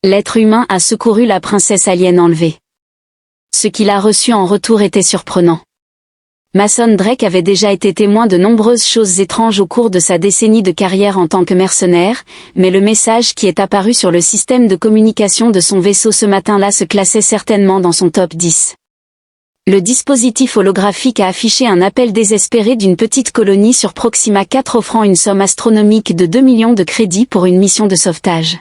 L'être humain a secouru la princesse alien enlevée. Ce qu'il a reçu en retour était surprenant. Mason Drake avait déjà été témoin de nombreuses choses étranges au cours de sa décennie de carrière en tant que mercenaire, mais le message qui est apparu sur le système de communication de son vaisseau ce matin-là se classait certainement dans son top 10. Le dispositif holographique a affiché un appel désespéré d'une petite colonie sur Proxima 4 offrant une somme astronomique de 2 millions de crédits pour une mission de sauvetage.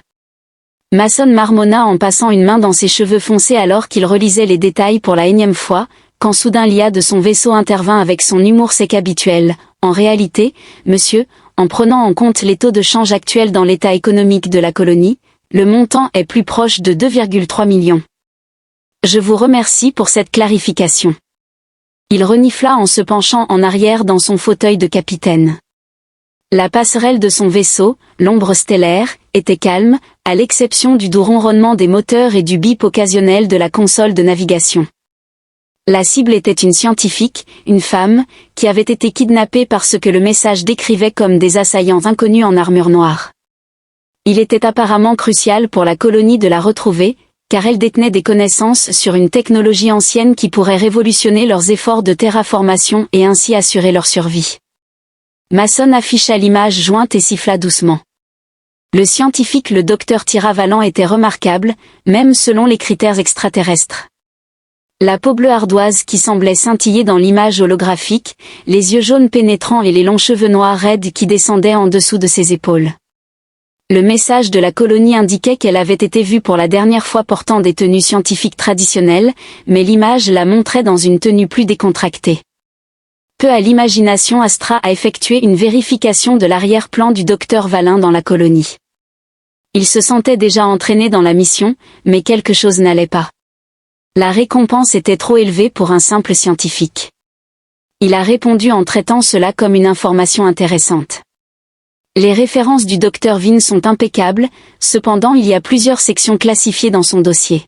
Mason marmonna en passant une main dans ses cheveux foncés alors qu'il relisait les détails pour la énième fois, quand soudain l'IA de son vaisseau intervint avec son humour sec habituel. En réalité, monsieur, en prenant en compte les taux de change actuels dans l'état économique de la colonie, le montant est plus proche de 2,3 millions. Je vous remercie pour cette clarification. Il renifla en se penchant en arrière dans son fauteuil de capitaine. La passerelle de son vaisseau, l'ombre stellaire, était calme, à l'exception du doux ronronnement des moteurs et du bip occasionnel de la console de navigation. La cible était une scientifique, une femme, qui avait été kidnappée par ce que le message décrivait comme des assaillants inconnus en armure noire. Il était apparemment crucial pour la colonie de la retrouver, car elle détenait des connaissances sur une technologie ancienne qui pourrait révolutionner leurs efforts de terraformation et ainsi assurer leur survie. Mason afficha l'image jointe et siffla doucement. Le scientifique le docteur Tiravalent était remarquable, même selon les critères extraterrestres. La peau bleue ardoise qui semblait scintiller dans l'image holographique, les yeux jaunes pénétrants et les longs cheveux noirs raides qui descendaient en dessous de ses épaules. Le message de la colonie indiquait qu'elle avait été vue pour la dernière fois portant des tenues scientifiques traditionnelles, mais l'image la montrait dans une tenue plus décontractée. Peu à l'imagination, Astra a effectué une vérification de l'arrière-plan du docteur Valin dans la colonie. Il se sentait déjà entraîné dans la mission, mais quelque chose n'allait pas. La récompense était trop élevée pour un simple scientifique. Il a répondu en traitant cela comme une information intéressante. Les références du docteur Vin sont impeccables, cependant il y a plusieurs sections classifiées dans son dossier.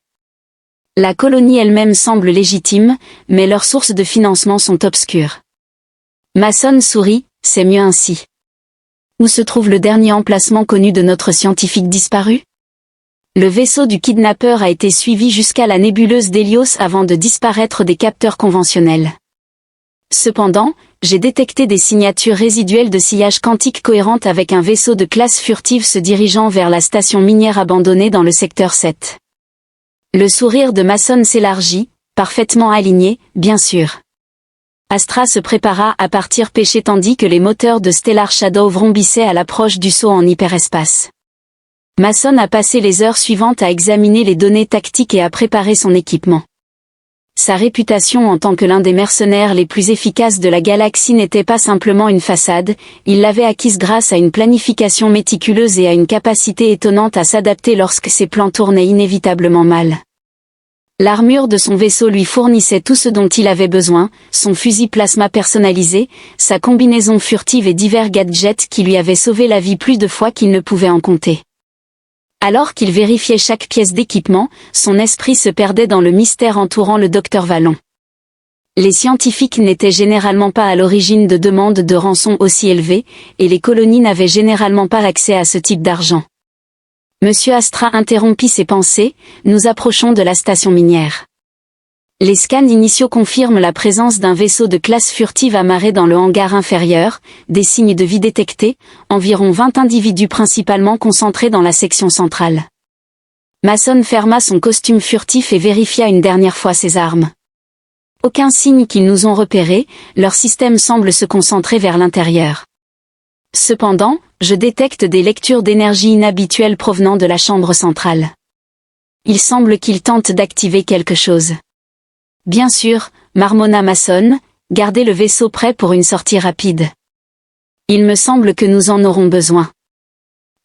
La colonie elle-même semble légitime, mais leurs sources de financement sont obscures. Mason sourit, c'est mieux ainsi. Où se trouve le dernier emplacement connu de notre scientifique disparu? Le vaisseau du kidnappeur a été suivi jusqu'à la nébuleuse d'Hélios avant de disparaître des capteurs conventionnels. Cependant, j'ai détecté des signatures résiduelles de sillage quantique cohérentes avec un vaisseau de classe furtive se dirigeant vers la station minière abandonnée dans le secteur 7. Le sourire de Mason s'élargit, parfaitement aligné, bien sûr. Astra se prépara à partir pêcher tandis que les moteurs de Stellar Shadow vrombissaient à l'approche du saut en hyperespace. Mason a passé les heures suivantes à examiner les données tactiques et à préparer son équipement. Sa réputation en tant que l'un des mercenaires les plus efficaces de la galaxie n'était pas simplement une façade, il l'avait acquise grâce à une planification méticuleuse et à une capacité étonnante à s'adapter lorsque ses plans tournaient inévitablement mal. L'armure de son vaisseau lui fournissait tout ce dont il avait besoin, son fusil plasma personnalisé, sa combinaison furtive et divers gadgets qui lui avaient sauvé la vie plus de fois qu'il ne pouvait en compter. Alors qu'il vérifiait chaque pièce d'équipement, son esprit se perdait dans le mystère entourant le docteur Valon. Les scientifiques n'étaient généralement pas à l'origine de demandes de rançon aussi élevées, et les colonies n'avaient généralement pas accès à ce type d'argent. Monsieur Astra interrompit ses pensées, nous approchons de la station minière. Les scans initiaux confirment la présence d'un vaisseau de classe furtive amarré dans le hangar inférieur, des signes de vie détectés, environ 20 individus principalement concentrés dans la section centrale. Mason ferma son costume furtif et vérifia une dernière fois ses armes. Aucun signe qu'ils nous ont repérés, leur système semble se concentrer vers l'intérieur. Cependant, je détecte des lectures d'énergie inhabituelles provenant de la chambre centrale. Il semble qu'ils tentent d'activer quelque chose. Bien sûr, marmonna Mason, gardez le vaisseau prêt pour une sortie rapide. Il me semble que nous en aurons besoin.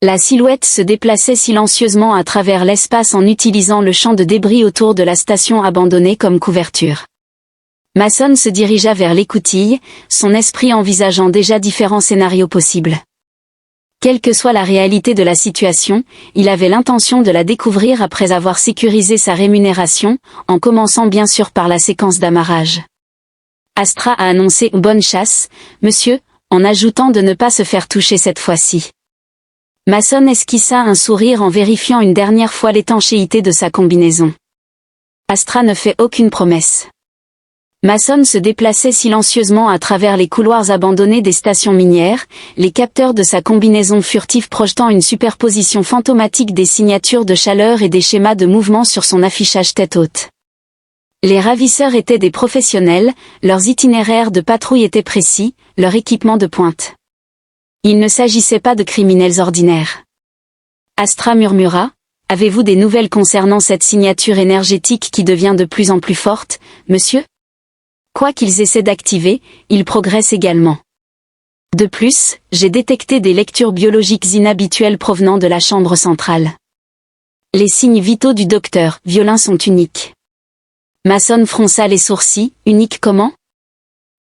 La silhouette se déplaçait silencieusement à travers l'espace en utilisant le champ de débris autour de la station abandonnée comme couverture. Mason se dirigea vers l'écoutille, son esprit envisageant déjà différents scénarios possibles. Quelle que soit la réalité de la situation, il avait l'intention de la découvrir après avoir sécurisé sa rémunération, en commençant bien sûr par la séquence d'amarrage. Astra a annoncé « Bonne chasse, monsieur », en ajoutant de ne pas se faire toucher cette fois-ci. Mason esquissa un sourire en vérifiant une dernière fois l'étanchéité de sa combinaison. Astra ne fait aucune promesse. Mason se déplaçait silencieusement à travers les couloirs abandonnés des stations minières, les capteurs de sa combinaison furtive projetant une superposition fantomatique des signatures de chaleur et des schémas de mouvement sur son affichage tête haute. Les ravisseurs étaient des professionnels, leurs itinéraires de patrouille étaient précis, leur équipement de pointe. Il ne s'agissait pas de criminels ordinaires. Astra murmura, « Avez-vous des nouvelles concernant cette signature énergétique qui devient de plus en plus forte, monsieur ? » Quoi qu'ils essaient d'activer, ils progressent également. De plus, j'ai détecté des lectures biologiques inhabituelles provenant de la chambre centrale. Les signes vitaux du docteur Violin sont uniques. Mason fronça les sourcils, uniques comment ?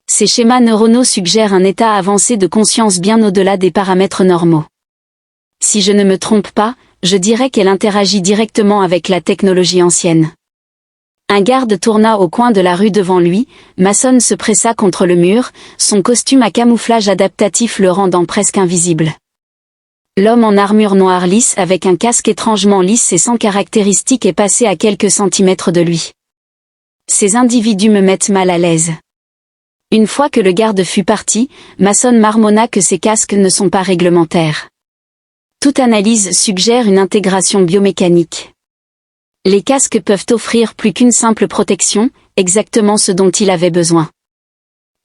Ces schémas neuronaux suggèrent un état avancé de conscience bien au-delà des paramètres normaux. Si je ne me trompe pas, je dirais qu'elle interagit directement avec la technologie ancienne. Un garde tourna au coin de la rue devant lui, Mason se pressa contre le mur, son costume à camouflage adaptatif le rendant presque invisible. L'homme en armure noire lisse avec un casque étrangement lisse et sans caractéristiques est passé à quelques centimètres de lui. Ces individus me mettent mal à l'aise. Une fois que le garde fut parti, Mason marmonna que ces casques ne sont pas réglementaires. Toute analyse suggère une intégration biomécanique. Les casques peuvent offrir plus qu'une simple protection, exactement ce dont il avait besoin.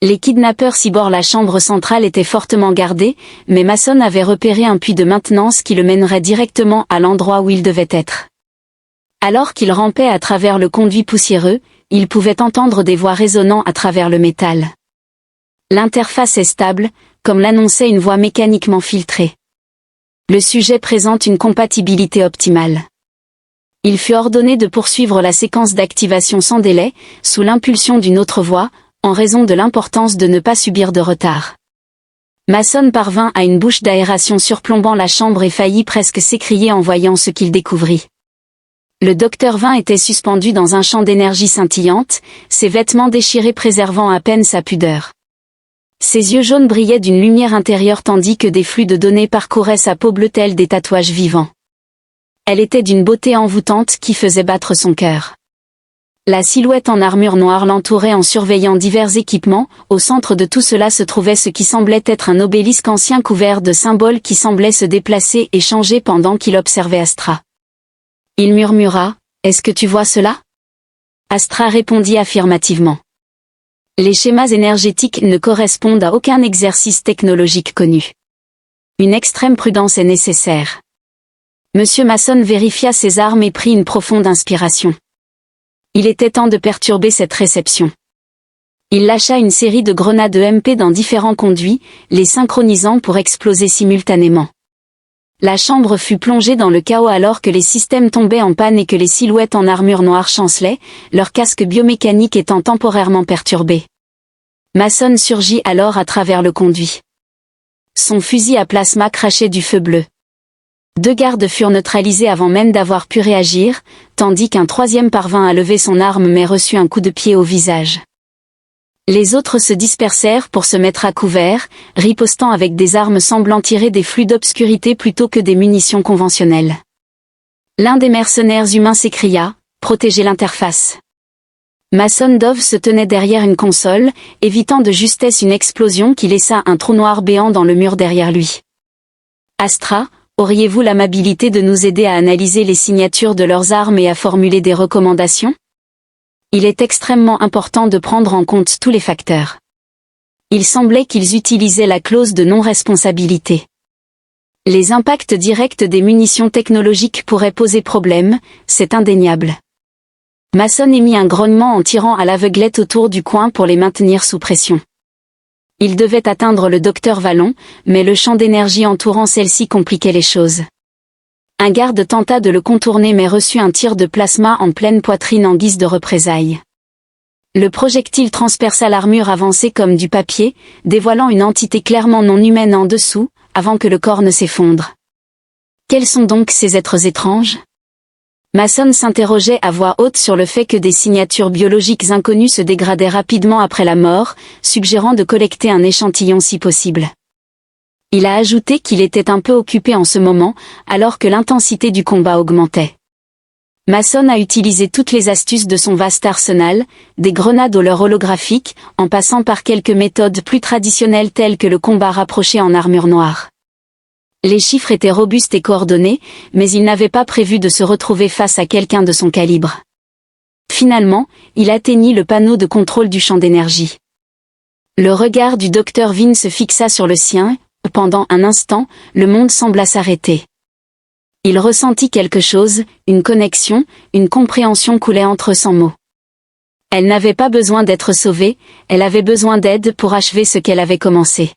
Les kidnappeurs cyborgs la chambre centrale était fortement gardée, mais Mason avait repéré un puits de maintenance qui le mènerait directement à l'endroit où il devait être. Alors qu'il rampait à travers le conduit poussiéreux, il pouvait entendre des voix résonnant à travers le métal. L'interface est stable, comme l'annonçait une voix mécaniquement filtrée. Le sujet présente une compatibilité optimale. Il fut ordonné de poursuivre la séquence d'activation sans délai, sous l'impulsion d'une autre voix, en raison de l'importance de ne pas subir de retard. Mason parvint à une bouche d'aération surplombant la chambre et faillit presque s'écrier en voyant ce qu'il découvrit. Le docteur Vin était suspendu dans un champ d'énergie scintillante, ses vêtements déchirés préservant à peine sa pudeur. Ses yeux jaunes brillaient d'une lumière intérieure tandis que des flux de données parcouraient sa peau bleue tels des tatouages vivants. Elle était d'une beauté envoûtante qui faisait battre son cœur. La silhouette en armure noire l'entourait en surveillant divers équipements, au centre de tout cela se trouvait ce qui semblait être un obélisque ancien couvert de symboles qui semblaient se déplacer et changer pendant qu'il observait Astra. Il murmura, « Est-ce que tu vois cela ?» Astra répondit affirmativement. Les schémas énergétiques ne correspondent à aucun exercice technologique connu. Une extrême prudence est nécessaire. Monsieur Mason vérifia ses armes et prit une profonde inspiration. Il était temps de perturber cette réception. Il lâcha une série de grenades EMP dans différents conduits, les synchronisant pour exploser simultanément. La chambre fut plongée dans le chaos alors que les systèmes tombaient en panne et que les silhouettes en armure noire chancelaient, leurs casques biomécaniques étant temporairement perturbés. Mason surgit alors à travers le conduit. Son fusil à plasma crachait du feu bleu. 2 gardes furent neutralisés avant même d'avoir pu réagir, tandis qu'un 3e parvint à lever son arme mais reçut un coup de pied au visage. Les autres se dispersèrent pour se mettre à couvert, ripostant avec des armes semblant tirer des flux d'obscurité plutôt que des munitions conventionnelles. L'un des mercenaires humains s'écria, « Protégez l'interface !» Mason Dove se tenait derrière une console, évitant de justesse une explosion qui laissa un trou noir béant dans le mur derrière lui. Astra, auriez-vous l'amabilité de nous aider à analyser les signatures de leurs armes et à formuler des recommandations ? Il est extrêmement important de prendre en compte tous les facteurs. Il semblait qu'ils utilisaient la clause de non-responsabilité. Les impacts directs des munitions technologiques pourraient poser problème, c'est indéniable. Mason émit un grognement en tirant à l'aveuglette autour du coin pour les maintenir sous pression. Il devait atteindre le docteur Vallon, mais le champ d'énergie entourant celle-ci compliquait les choses. Un garde tenta de le contourner mais reçut un tir de plasma en pleine poitrine en guise de représailles. Le projectile transperça l'armure avancée comme du papier, dévoilant une entité clairement non humaine en dessous, avant que le corps ne s'effondre. Quels sont donc ces êtres étranges ? Mason s'interrogeait à voix haute sur le fait que des signatures biologiques inconnues se dégradaient rapidement après la mort, suggérant de collecter un échantillon si possible. Il a ajouté qu'il était un peu occupé en ce moment, alors que l'intensité du combat augmentait. Mason a utilisé toutes les astuces de son vaste arsenal, des grenades au leurre holographique, en passant par quelques méthodes plus traditionnelles telles que le combat rapproché en armure noire. Les chiffres étaient robustes et coordonnés, mais il n'avait pas prévu de se retrouver face à quelqu'un de son calibre. Finalement, il atteignit le panneau de contrôle du champ d'énergie. Le regard du docteur Vin se fixa sur le sien, pendant un instant, le monde sembla s'arrêter. Il ressentit quelque chose, une connexion, une compréhension coulait entre sans mots. Elle n'avait pas besoin d'être sauvée, elle avait besoin d'aide pour achever ce qu'elle avait commencé.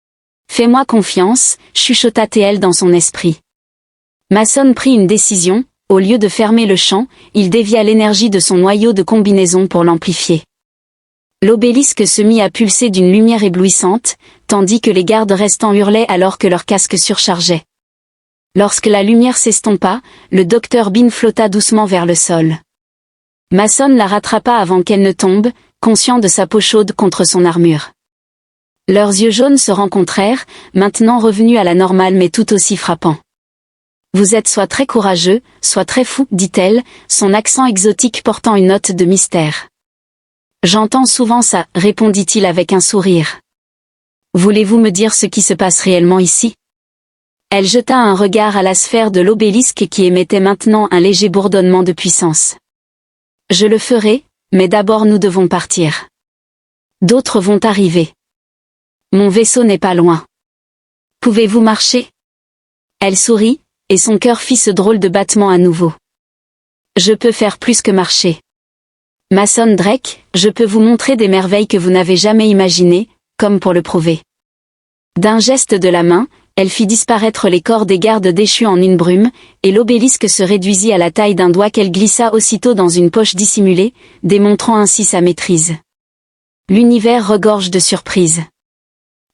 « Fais-moi confiance », chuchota TL dans son esprit. Mason prit une décision, au lieu de fermer le champ, il dévia l'énergie de son noyau de combinaison pour l'amplifier. L'obélisque se mit à pulser d'une lumière éblouissante, tandis que les gardes restants hurlaient alors que leurs casques surchargeaient. Lorsque la lumière s'estompa, le docteur Bean flotta doucement vers le sol. Mason la rattrapa avant qu'elle ne tombe, conscient de sa peau chaude contre son armure. Leurs yeux jaunes se rencontrèrent, maintenant revenus à la normale mais tout aussi frappants. « Vous êtes soit très courageux, soit très fou », dit-elle, son accent exotique portant une note de mystère. « J'entends souvent ça », répondit-il avec un sourire. « Voulez-vous me dire ce qui se passe réellement ici ?» Elle jeta un regard à la sphère de l'obélisque qui émettait maintenant un léger bourdonnement de puissance. « Je le ferai, mais d'abord nous devons partir. D'autres vont arriver. Mon vaisseau n'est pas loin. Pouvez-vous marcher ?» Elle sourit, et son cœur fit ce drôle de battement à nouveau. « Je peux faire plus que marcher. Mason Drake, je peux vous montrer des merveilles que vous n'avez jamais imaginées, comme pour le prouver. » D'un geste de la main, elle fit disparaître les corps des gardes déchus en une brume, et l'obélisque se réduisit à la taille d'un doigt qu'elle glissa aussitôt dans une poche dissimulée, démontrant ainsi sa maîtrise. L'univers regorge de surprises.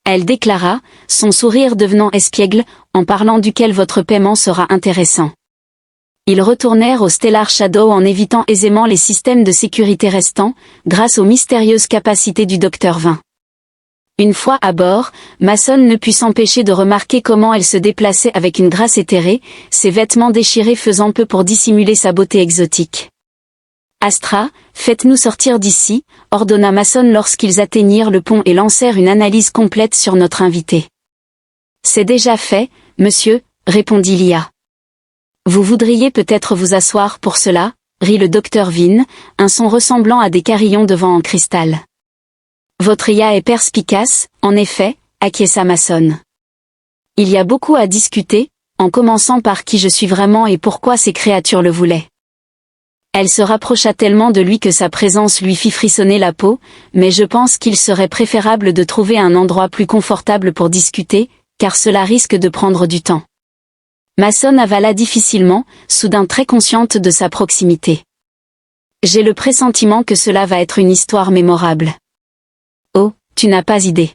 Elle déclara, son sourire devenant espiègle, en parlant duquel votre paiement sera intéressant. Ils retournèrent au Stellar Shadow en évitant aisément les systèmes de sécurité restants, grâce aux mystérieuses capacités du Dr. Vin. Une fois à bord, Mason ne put s'empêcher de remarquer comment elle se déplaçait avec une grâce éthérée, ses vêtements déchirés faisant peu pour dissimuler sa beauté exotique. « Astra, faites-nous sortir d'ici », ordonna Mason lorsqu'ils atteignirent le pont et lancèrent une analyse complète sur notre invité. « C'est déjà fait, monsieur », répondit l'IA. « Vous voudriez peut-être vous asseoir pour cela », rit le docteur Vin, un son ressemblant à des carillons de vent en cristal. Votre IA est perspicace, en effet, acquiesça Mason. Il y a beaucoup à discuter, en commençant par qui je suis vraiment et pourquoi ces créatures le voulaient. Elle se rapprocha tellement de lui que sa présence lui fit frissonner la peau, mais je pense qu'il serait préférable de trouver un endroit plus confortable pour discuter, car cela risque de prendre du temps. Mason avala difficilement, soudain très consciente de sa proximité. J'ai le pressentiment que cela va être une histoire mémorable. Oh, tu n'as pas idée.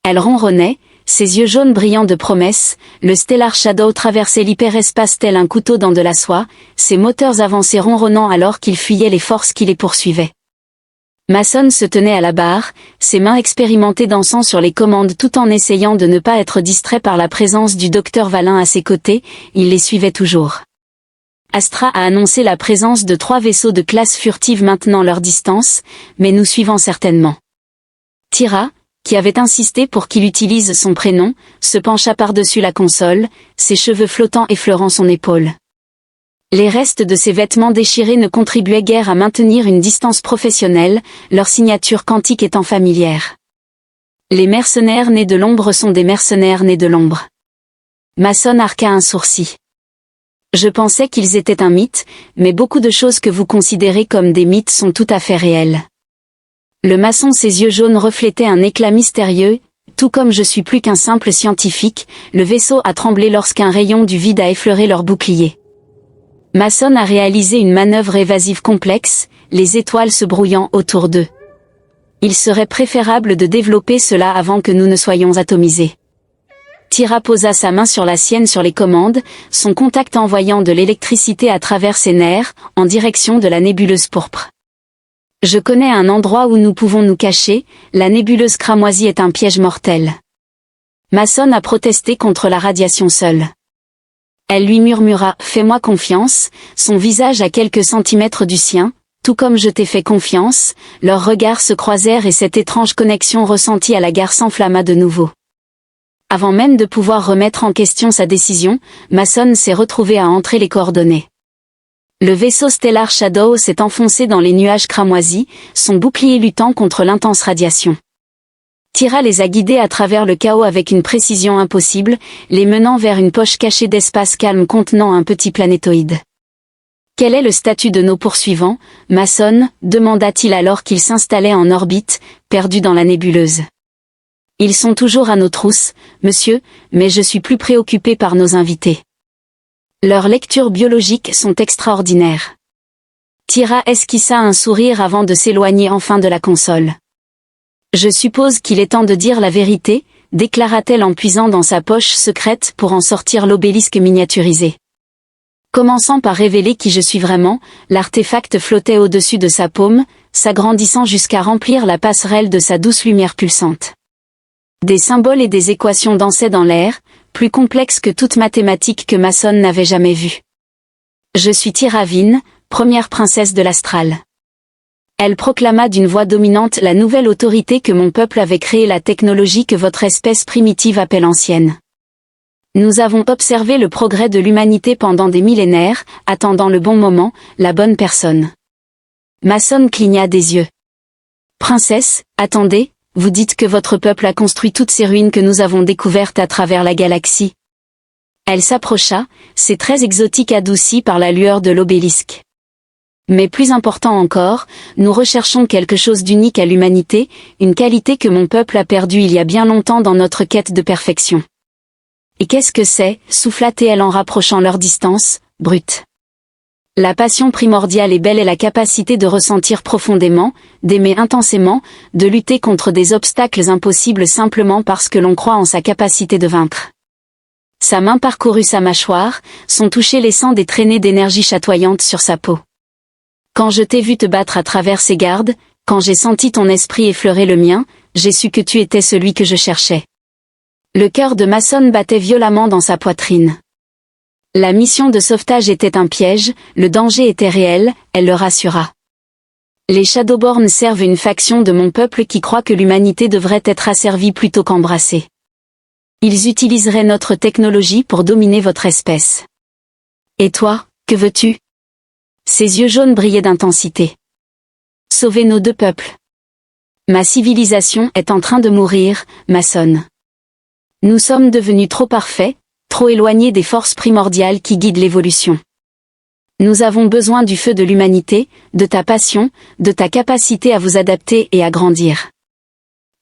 Elle ronronnait, ses yeux jaunes brillants de promesse, le Stellar Shadow traversait l'hyperespace tel un couteau dans de la soie, ses moteurs avançaient ronronnant alors qu'il fuyait les forces qui les poursuivaient. Mason se tenait à la barre, ses mains expérimentées dansant sur les commandes tout en essayant de ne pas être distrait par la présence du docteur Valin à ses côtés, il les suivait toujours. Astra a annoncé la présence de 3 vaisseaux de classe furtive maintenant leur distance, mais nous suivons certainement. Tira, qui avait insisté pour qu'il utilise son prénom, se pencha par-dessus la console, ses cheveux flottants effleurant son épaule. Les restes de ses vêtements déchirés ne contribuaient guère à maintenir une distance professionnelle, leur signature quantique étant familière. Les mercenaires nés de l'ombre sont des mercenaires nés de l'ombre. Mason arqua un sourcil. Je pensais qu'ils étaient un mythe, mais beaucoup de choses que vous considérez comme des mythes sont tout à fait réelles. Le maçon, ses yeux jaunes reflétaient un éclat mystérieux, tout comme je suis plus qu'un simple scientifique, le vaisseau a tremblé lorsqu'un rayon du vide a effleuré leur bouclier. Mason a réalisé une manœuvre évasive complexe, les étoiles se brouillant autour d'eux. Il serait préférable de développer cela avant que nous ne soyons atomisés. Tira posa sa main sur la sienne sur les commandes, son contact envoyant de l'électricité à travers ses nerfs, en direction de la nébuleuse pourpre. Je connais un endroit où nous pouvons nous cacher, la nébuleuse cramoisie est un piège mortel. Mason a protesté contre la radiation seule. Elle lui murmura « Fais-moi confiance », son visage à quelques centimètres du sien, tout comme je t'ai fait confiance, leurs regards se croisèrent et cette étrange connexion ressentie à la gare s'enflamma de nouveau. Avant même de pouvoir remettre en question sa décision, Mason s'est retrouvé à entrer les coordonnées. Le vaisseau Stellar Shadow s'est enfoncé dans les nuages cramoisis, son bouclier luttant contre l'intense radiation. Tira les a guidés à travers le chaos avec une précision impossible, les menant vers une poche cachée d'espace calme contenant un petit planétoïde. « Quel est le statut de nos poursuivants, Mason ?» demanda-t-il alors qu'il s'installait en orbite, perdu dans la nébuleuse. « Ils sont toujours à nos trousses, monsieur, mais je suis plus préoccupé par nos invités. Leurs lectures biologiques sont extraordinaires. » Tira esquissa un sourire avant de s'éloigner enfin de la console. « Je suppose qu'il est temps de dire la vérité », déclara-t-elle en puisant dans sa poche secrète pour en sortir l'obélisque miniaturisé. Commençant par révéler qui je suis vraiment, l'artefact flottait au-dessus de sa paume, s'agrandissant jusqu'à remplir la passerelle de sa douce lumière pulsante. Des symboles et des équations dansaient dans l'air, plus complexes que toute mathématique que Mason n'avait jamais vue. Je suis Tiravine, première princesse de l'astral. Elle proclama d'une voix dominante la nouvelle autorité que mon peuple avait créée, la technologie que votre espèce primitive appelle ancienne. Nous avons observé le progrès de l'humanité pendant des millénaires, attendant le bon moment, la bonne personne. Mason cligna des yeux. Princesse, attendez, vous dites que votre peuple a construit toutes ces ruines que nous avons découvertes à travers la galaxie. Elle s'approcha, ses traits exotiques adoucis par la lueur de l'obélisque. Mais plus important encore, nous recherchons quelque chose d'unique à l'humanité, une qualité que mon peuple a perdue il y a bien longtemps dans notre quête de perfection. Et qu'est-ce que c'est, souffla-t-elle en rapprochant leur distance, brute. La passion primordiale et belle est la capacité de ressentir profondément, d'aimer intensément, de lutter contre des obstacles impossibles simplement parce que l'on croit en sa capacité de vaincre. Sa main parcourut sa mâchoire, son toucher laissant des traînées d'énergie chatoyante sur sa peau. Quand je t'ai vu te battre à travers ces gardes, quand j'ai senti ton esprit effleurer le mien, j'ai su que tu étais celui que je cherchais. Le cœur de Mason battait violemment dans sa poitrine. La mission de sauvetage était un piège, le danger était réel, elle le rassura. Les Shadowborn servent une faction de mon peuple qui croit que l'humanité devrait être asservie plutôt qu'embrassée. Ils utiliseraient notre technologie pour dominer votre espèce. Et toi, que veux-tu ? Ses yeux jaunes brillaient d'intensité. Sauver nos deux peuples. Ma civilisation est en train de mourir, Mason. Nous sommes devenus trop parfaits, trop éloignés des forces primordiales qui guident l'évolution. Nous avons besoin du feu de l'humanité, de ta passion, de ta capacité à vous adapter et à grandir.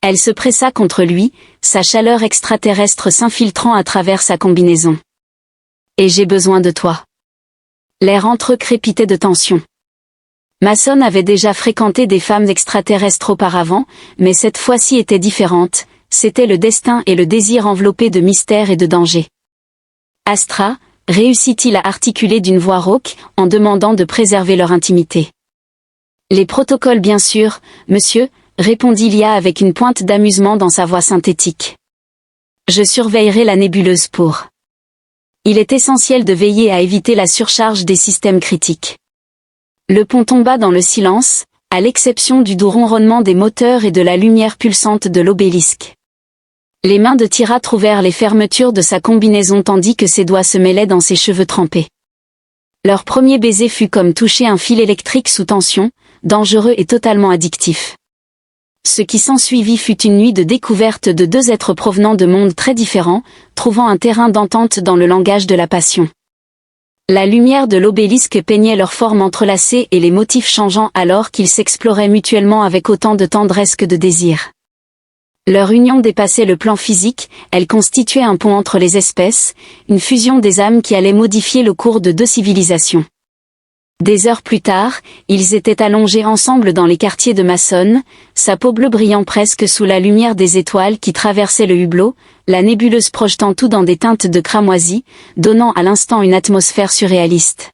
Elle se pressa contre lui, sa chaleur extraterrestre s'infiltrant à travers sa combinaison. Et j'ai besoin de toi. L'air entre eux crépitait de tension. Mason avait déjà fréquenté des femmes extraterrestres auparavant, mais cette fois-ci était différente, c'était le destin et le désir enveloppés de mystère et de danger. Astra, réussit-il à articuler d'une voix rauque, en demandant de préserver leur intimité. Les protocoles bien sûr, monsieur, répondit Lia avec une pointe d'amusement dans sa voix synthétique. Je surveillerai la nébuleuse pour. Il est essentiel de veiller à éviter la surcharge des systèmes critiques. Le pont tomba dans le silence, à l'exception du doux ronronnement des moteurs et de la lumière pulsante de l'obélisque. Les mains de Tira trouvèrent les fermetures de sa combinaison tandis que ses doigts se mêlaient dans ses cheveux trempés. Leur premier baiser fut comme toucher un fil électrique sous tension, dangereux et totalement addictif. Ce qui s'ensuivit fut une nuit de découverte de deux êtres provenant de mondes très différents, trouvant un terrain d'entente dans le langage de la passion. La lumière de l'obélisque peignait leurs formes entrelacées et les motifs changeant alors qu'ils s'exploraient mutuellement avec autant de tendresse que de désir. Leur union dépassait le plan physique, elle constituait un pont entre les espèces, une fusion des âmes qui allait modifier le cours de deux civilisations. Des heures plus tard, ils étaient allongés ensemble dans les quartiers de Mason, sa peau bleue brillant presque sous la lumière des étoiles qui traversaient le hublot, la nébuleuse projetant tout dans des teintes de cramoisi, donnant à l'instant une atmosphère surréaliste.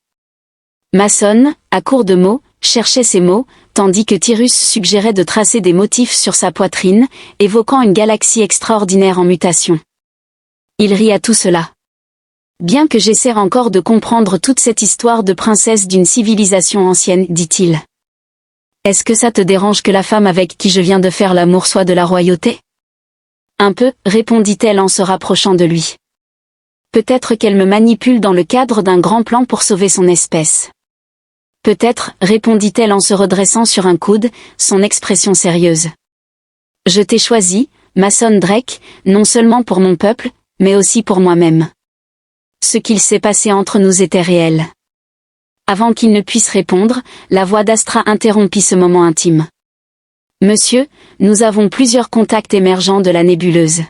Mason, à court de mots, cherchait ces mots, tandis que Tyrus suggérait de tracer des motifs sur sa poitrine, évoquant une galaxie extraordinaire en mutation. Il rit à tout cela. Bien que j'essaie encore de comprendre toute cette histoire de princesse d'une civilisation ancienne, dit-il. Est-ce que ça te dérange que la femme avec qui je viens de faire l'amour soit de la royauté? Un peu, répondit-elle en se rapprochant de lui. Peut-être qu'elle me manipule dans le cadre d'un grand plan pour sauver son espèce. Peut-être, répondit-elle en se redressant sur un coude, son expression sérieuse. Je t'ai choisi, Mason Drake, non seulement pour mon peuple, mais aussi pour moi-même. Ce qu'il s'est passé entre nous était réel. Avant qu'il ne puisse répondre, la voix d'Astra interrompit ce moment intime. Monsieur, nous avons plusieurs contacts émergents de la nébuleuse.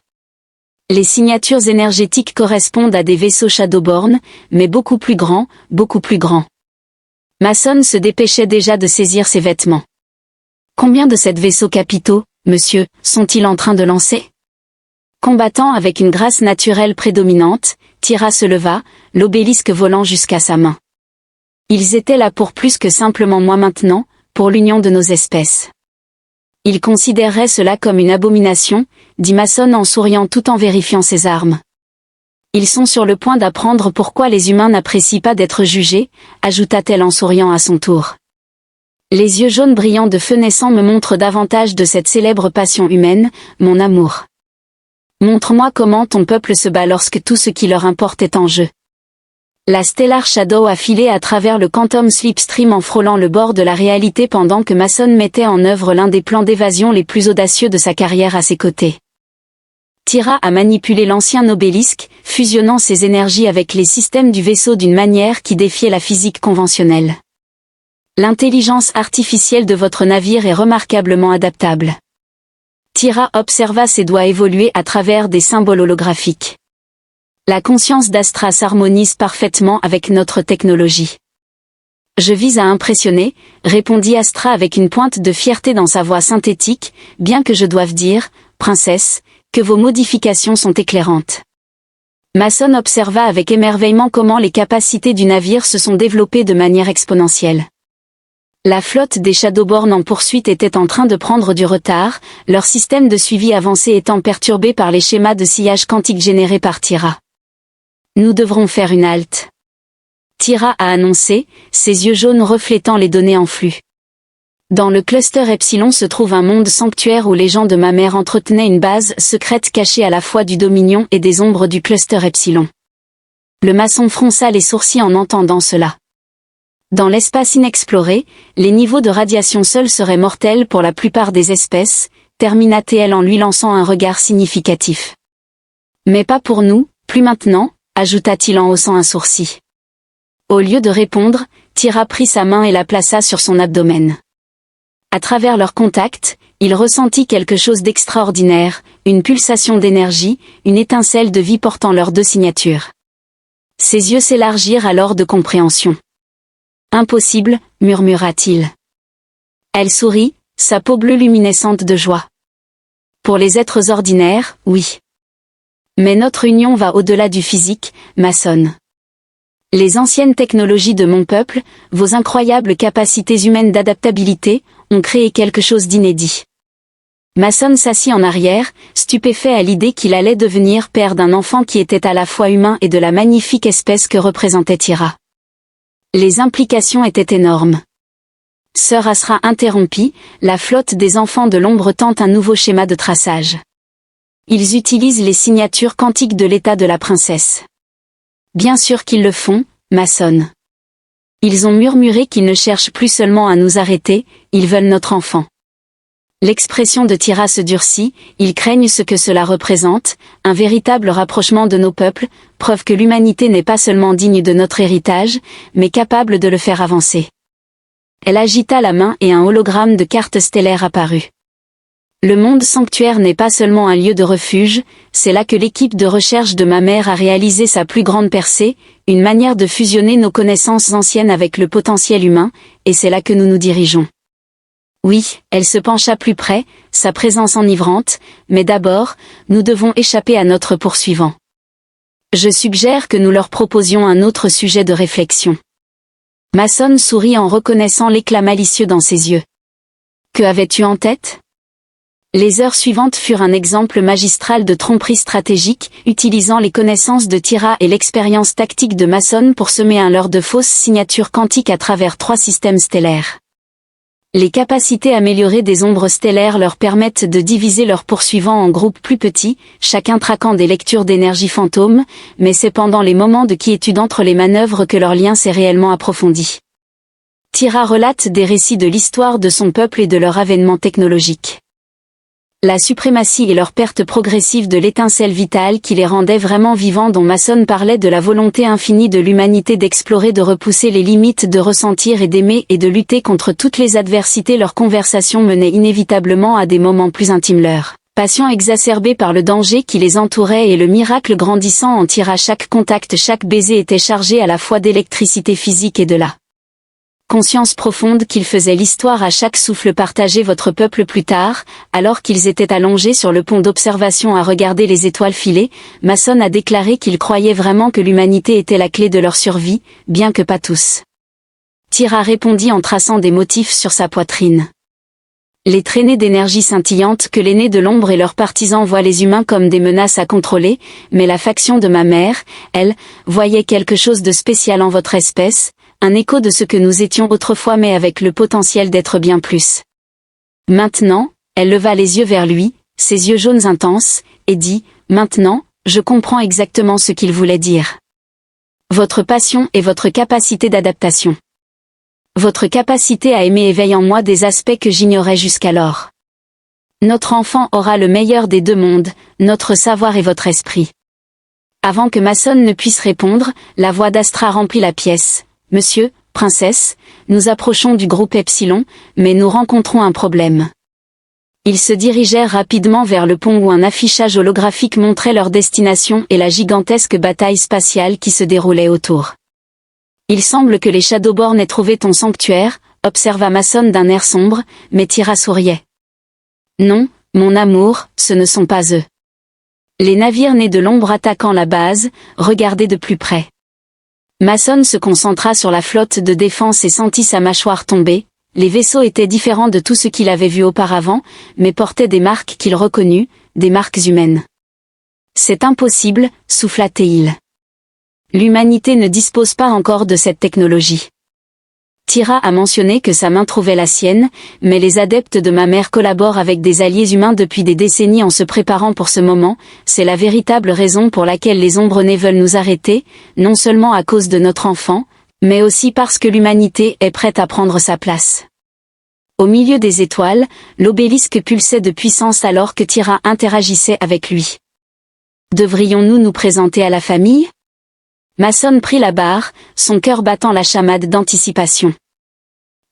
Les signatures énergétiques correspondent à des vaisseaux Shadowborn, mais beaucoup plus grands, beaucoup plus grands. Mason se dépêchait déjà de saisir ses vêtements. Combien de ces vaisseaux capitaux, monsieur, sont-ils en train de lancer? Combattant avec une grâce naturelle prédominante, Tira se leva, l'obélisque volant jusqu'à sa main. Ils étaient là pour plus que simplement moi maintenant, pour l'union de nos espèces. Il considérerait cela comme une abomination, dit Mason en souriant tout en vérifiant ses armes. Ils sont sur le point d'apprendre pourquoi les humains n'apprécient pas d'être jugés, ajouta-t-elle en souriant à son tour. Les yeux jaunes brillants de feu naissant me montrent davantage de cette célèbre passion humaine, mon amour. Montre-moi comment ton peuple se bat lorsque tout ce qui leur importe est en jeu. La Stellar Shadow a filé à travers le Quantum Slipstream en frôlant le bord de la réalité pendant que Mason mettait en œuvre l'un des plans d'évasion les plus audacieux de sa carrière à ses côtés. Tira a manipulé l'ancien obélisque, fusionnant ses énergies avec les systèmes du vaisseau d'une manière qui défiait la physique conventionnelle. L'intelligence artificielle de votre navire est remarquablement adaptable. Tira observa ses doigts évoluer à travers des symboles holographiques. La conscience d'Astra s'harmonise parfaitement avec notre technologie. Je vise à impressionner, répondit Astra avec une pointe de fierté dans sa voix synthétique, bien que je doive dire, princesse, que vos modifications sont éclairantes. Mason observa avec émerveillement comment les capacités du navire se sont développées de manière exponentielle. La flotte des Shadowborn en poursuite était en train de prendre du retard, leur système de suivi avancé étant perturbé par les schémas de sillage quantique générés par Tira. Nous devrons faire une halte. Tira a annoncé, ses yeux jaunes reflétant les données en flux. Dans le cluster Epsilon se trouve un monde sanctuaire où les gens de ma mère entretenaient une base secrète cachée à la fois du Dominion et des ombres du cluster Epsilon. Le maçon fronça les sourcils en entendant cela. Dans l'espace inexploré, les niveaux de radiation seuls seraient mortels pour la plupart des espèces, termina-t-elle en lui lançant un regard significatif. Mais pas pour nous, plus maintenant, ajouta-t-il en haussant un sourcil. Au lieu de répondre, Tira prit sa main et la plaça sur son abdomen. À travers leur contact, il ressentit quelque chose d'extraordinaire, une pulsation d'énergie, une étincelle de vie portant leurs deux signatures. Ses yeux s'élargirent alors de compréhension. Impossible, murmura-t-il. Elle sourit, sa peau bleue luminescente de joie. Pour les êtres ordinaires, oui. Mais notre union va au-delà du physique, Mason. Les anciennes technologies de mon peuple, vos incroyables capacités humaines d'adaptabilité, ont créé quelque chose d'inédit. Mason s'assit en arrière, stupéfait à l'idée qu'il allait devenir père d'un enfant qui était à la fois humain et de la magnifique espèce que représentait Tira. Les implications étaient énormes. Sœur Astra interrompit, la flotte des enfants de l'ombre tente un nouveau schéma de traçage. Ils utilisent les signatures quantiques de l'état de la princesse. Bien sûr qu'ils le font, Mason. Ils ont murmuré qu'ils ne cherchent plus seulement à nous arrêter, ils veulent notre enfant. L'expression de Tira se durcit, ils craignent ce que cela représente, un véritable rapprochement de nos peuples, preuve que l'humanité n'est pas seulement digne de notre héritage, mais capable de le faire avancer. Elle agita la main et un hologramme de carte stellaire apparut. Le monde sanctuaire n'est pas seulement un lieu de refuge, c'est là que l'équipe de recherche de ma mère a réalisé sa plus grande percée, une manière de fusionner nos connaissances anciennes avec le potentiel humain, et c'est là que nous nous dirigeons. Oui, elle se pencha plus près, sa présence enivrante, mais d'abord, nous devons échapper à notre poursuivant. Je suggère que nous leur proposions un autre sujet de réflexion. Mason sourit en reconnaissant l'éclat malicieux dans ses yeux. Que avais-tu en tête ? Les heures suivantes furent un exemple magistral de tromperie stratégique, utilisant les connaissances de Tira et l'expérience tactique de Mason pour semer un leurre de fausses signatures quantiques à travers 3 systèmes stellaires. Les capacités améliorées des ombres stellaires leur permettent de diviser leurs poursuivants en groupes plus petits, chacun traquant des lectures d'énergie fantôme, mais c'est pendant les moments de quiétude entre les manœuvres que leur lien s'est réellement approfondi. Tira relate des récits de l'histoire de son peuple et de leur avènement technologique. La suprématie et leur perte progressive de l'étincelle vitale qui les rendait vraiment vivants, dont Mason parlait de la volonté infinie de l'humanité d'explorer, de repousser les limites, de ressentir et d'aimer et de lutter contre toutes les adversités. Leur conversation menait inévitablement à des moments plus intimes. Leur passion exacerbée par le danger qui les entourait et le miracle grandissant en Tira. Chaque contact, chaque baiser était chargé à la fois d'électricité physique et de la conscience profonde qu'il faisait l'histoire à chaque souffle. Partagez votre peuple. Plus tard, alors qu'ils étaient allongés sur le pont d'observation à regarder les étoiles filer, Mason a déclaré qu'il croyait vraiment que l'humanité était la clé de leur survie, bien que pas tous. Tira répondit en traçant des motifs sur sa poitrine. Les traînées d'énergie scintillante que l'aîné de l'ombre et leurs partisans voient les humains comme des menaces à contrôler, mais la faction de ma mère, elle, voyait quelque chose de spécial en votre espèce, un écho de ce que nous étions autrefois mais avec le potentiel d'être bien plus. Maintenant, elle leva les yeux vers lui, ses yeux jaunes intenses, et dit, « Maintenant, je comprends exactement ce qu'il voulait dire. Votre passion et votre capacité d'adaptation. Votre capacité à aimer éveille en moi des aspects que j'ignorais jusqu'alors. Notre enfant aura le meilleur des 2 mondes, notre savoir et votre esprit. » Avant que Mason ne puisse répondre, la voix d'Astra remplit la pièce. « Monsieur, princesse, nous approchons du groupe Epsilon, mais nous rencontrons un problème. » Ils se dirigèrent rapidement vers le pont où un affichage holographique montrait leur destination et la gigantesque bataille spatiale qui se déroulait autour. « Il semble que les Shadowborn aient trouvé ton sanctuaire, » observa Mason d'un air sombre, mais Tira souriait. « Non, mon amour, ce ne sont pas eux. » Les navires nés de l'ombre attaquant la base, regardez de plus près. Mason se concentra sur la flotte de défense et sentit sa mâchoire tomber. Les vaisseaux étaient différents de tout ce qu'il avait vu auparavant, mais portaient des marques qu'il reconnut, des marques humaines. « C'est impossible, souffla-t-il. L'humanité ne dispose pas encore de cette technologie. » Tira a mentionné que sa main trouvait la sienne, mais les adeptes de ma mère collaborent avec des alliés humains depuis des décennies en se préparant pour ce moment. C'est la véritable raison pour laquelle les ombres-nées veulent nous arrêter, non seulement à cause de notre enfant, mais aussi parce que l'humanité est prête à prendre sa place. Au milieu des étoiles, l'obélisque pulsait de puissance alors que Tira interagissait avec lui. Devrions-nous nous présenter à la famille ? Mason prit la barre, son cœur battant la chamade d'anticipation.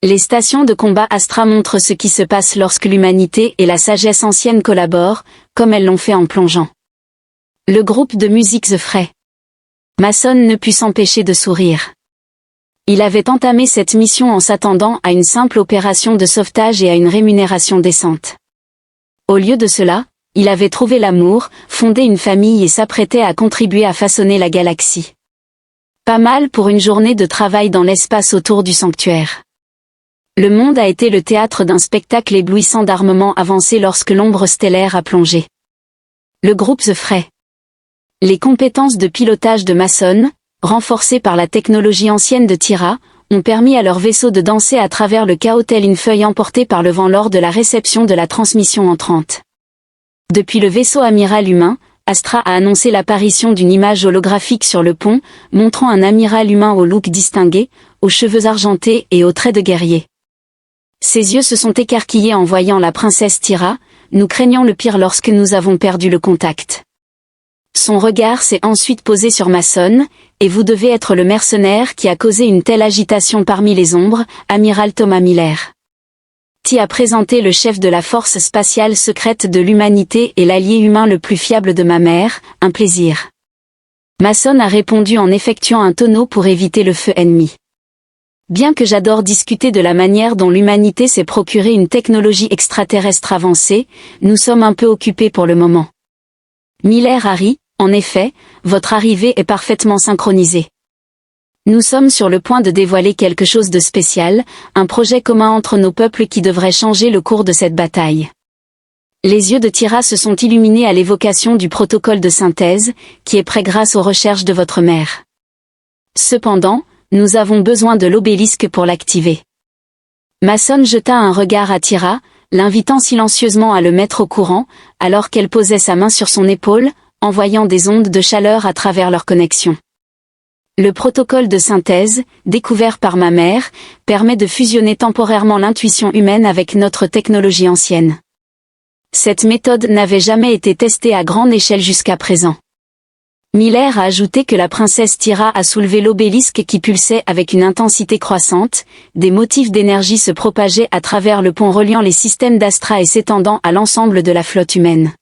Les stations de combat Astra montrent ce qui se passe lorsque l'humanité et la sagesse ancienne collaborent, comme elles l'ont fait en plongeant. Le groupe de musique The Fray. Mason ne put s'empêcher de sourire. Il avait entamé cette mission en s'attendant à une simple opération de sauvetage et à une rémunération décente. Au lieu de cela, il avait trouvé l'amour, fondé une famille et s'apprêtait à contribuer à façonner la galaxie. Pas mal pour une journée de travail dans l'espace autour du sanctuaire. Le monde a été le théâtre d'un spectacle éblouissant d'armements avancés lorsque l'ombre stellaire a plongé. Le groupe The Fray. Les compétences de pilotage de Mason, renforcées par la technologie ancienne de Tira, ont permis à leur vaisseau de danser à travers le chaos tel une feuille emportée par le vent lors de la réception de la transmission entrante. Depuis le vaisseau amiral humain, Astra a annoncé l'apparition d'une image holographique sur le pont, montrant un amiral humain au look distingué, aux cheveux argentés et aux traits de guerrier. Ses yeux se sont écarquillés en voyant la princesse Tira, nous craignons le pire lorsque nous avons perdu le contact. Son regard s'est ensuite posé sur Mason, et vous devez être le mercenaire qui a causé une telle agitation parmi les ombres, amiral Thomas Miller. T a présenté le chef de la force spatiale secrète de l'humanité et l'allié humain le plus fiable de ma mère, un plaisir. Mason a répondu en effectuant un tonneau pour éviter le feu ennemi. Bien que j'adore discuter de la manière dont l'humanité s'est procuré une technologie extraterrestre avancée, nous sommes un peu occupés pour le moment. Miller Harry, en effet, votre arrivée est parfaitement synchronisée. Nous sommes sur le point de dévoiler quelque chose de spécial, un projet commun entre nos peuples qui devrait changer le cours de cette bataille. Les yeux de Tira se sont illuminés à l'évocation du protocole de synthèse, qui est prêt grâce aux recherches de votre mère. Cependant, nous avons besoin de l'obélisque pour l'activer. Mason jeta un regard à Tira, l'invitant silencieusement à le mettre au courant, alors qu'elle posait sa main sur son épaule, envoyant des ondes de chaleur à travers leur connexion. Le protocole de synthèse, découvert par ma mère, permet de fusionner temporairement l'intuition humaine avec notre technologie ancienne. Cette méthode n'avait jamais été testée à grande échelle jusqu'à présent. Miller a ajouté que la princesse Tira a soulevé l'obélisque qui pulsait avec une intensité croissante, des motifs d'énergie se propageaient à travers le pont reliant les systèmes d'Astra et s'étendant à l'ensemble de la flotte humaine.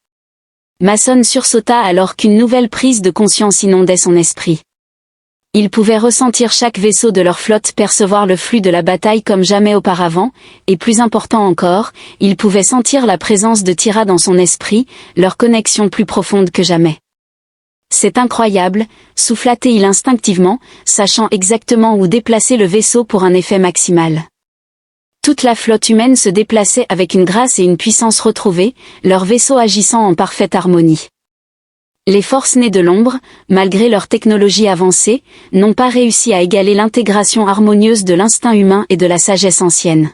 Mason sursauta alors qu'une nouvelle prise de conscience inondait son esprit. Il pouvait ressentir chaque vaisseau de leur flotte percevoir le flux de la bataille comme jamais auparavant, et plus important encore, il pouvait sentir la présence de Tira dans son esprit, leur connexion plus profonde que jamais. C'est incroyable, souffla-t-il instinctivement, sachant exactement où déplacer le vaisseau pour un effet maximal. Toute la flotte humaine se déplaçait avec une grâce et une puissance retrouvées, leur vaisseau agissant en parfaite harmonie. Les forces nées de l'ombre, malgré leur technologie avancée, n'ont pas réussi à égaler l'intégration harmonieuse de l'instinct humain et de la sagesse ancienne.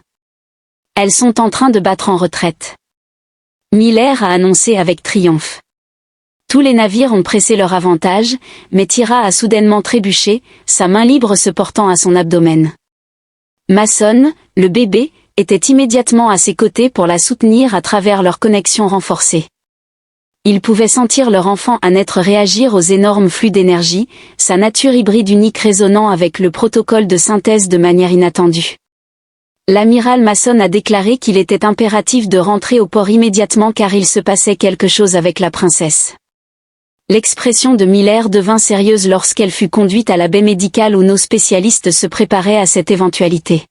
Elles sont en train de battre en retraite. Miller a annoncé avec triomphe. Tous les navires ont pressé leur avantage, mais Tira a soudainement trébuché, sa main libre se portant à son abdomen. Mason, le bébé, était immédiatement à ses côtés pour la soutenir à travers leur connexion renforcée. Ils pouvaient sentir leur enfant à naître réagir aux énormes flux d'énergie, sa nature hybride unique résonnant avec le protocole de synthèse de manière inattendue. L'amiral Mason a déclaré qu'il était impératif de rentrer au port immédiatement car il se passait quelque chose avec la princesse. L'expression de Miller devint sérieuse lorsqu'elle fut conduite à la baie médicale où nos spécialistes se préparaient à cette éventualité.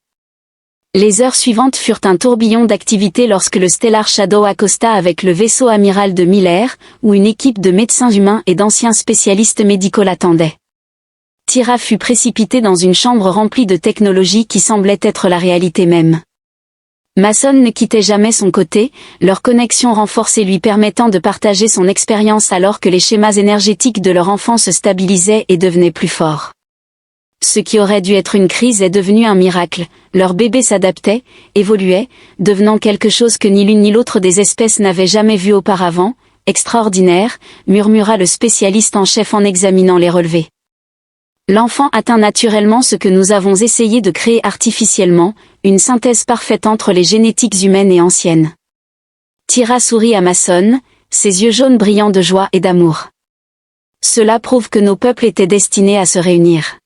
Les heures suivantes furent un tourbillon d'activités lorsque le Stellar Shadow accosta avec le vaisseau amiral de Miller, où une équipe de médecins humains et d'anciens spécialistes médicaux l'attendait. Tira fut précipité dans une chambre remplie de technologies qui semblait être la réalité même. Mason ne quittait jamais son côté, leur connexion renforcée lui permettant de partager son expérience alors que les schémas énergétiques de leur enfant se stabilisaient et devenaient plus forts. Ce qui aurait dû être une crise est devenu un miracle, leur bébé s'adaptait, évoluait, devenant quelque chose que ni l'une ni l'autre des espèces n'avait jamais vu auparavant, extraordinaire, murmura le spécialiste en chef en examinant les relevés. L'enfant atteint naturellement ce que nous avons essayé de créer artificiellement, une synthèse parfaite entre les génétiques humaines et anciennes. Tira sourit à Mason, ses yeux jaunes brillants de joie et d'amour. Cela prouve que nos peuples étaient destinés à se réunir.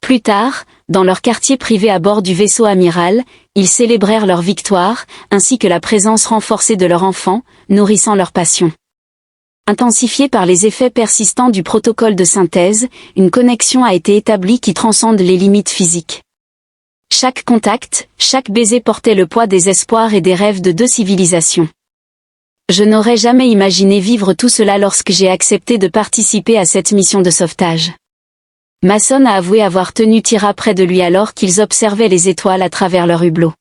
Plus tard, dans leur quartier privé à bord du vaisseau amiral, ils célébrèrent leur victoire, ainsi que la présence renforcée de leur enfant, nourrissant leur passion. Intensifiée par les effets persistants du protocole de synthèse, une connexion a été établie qui transcende les limites physiques. Chaque contact, chaque baiser portait le poids des espoirs et des rêves de deux civilisations. Je n'aurais jamais imaginé vivre tout cela lorsque j'ai accepté de participer à cette mission de sauvetage. Mason a avoué avoir tenu Tira près de lui alors qu'ils observaient les étoiles à travers leur hublot.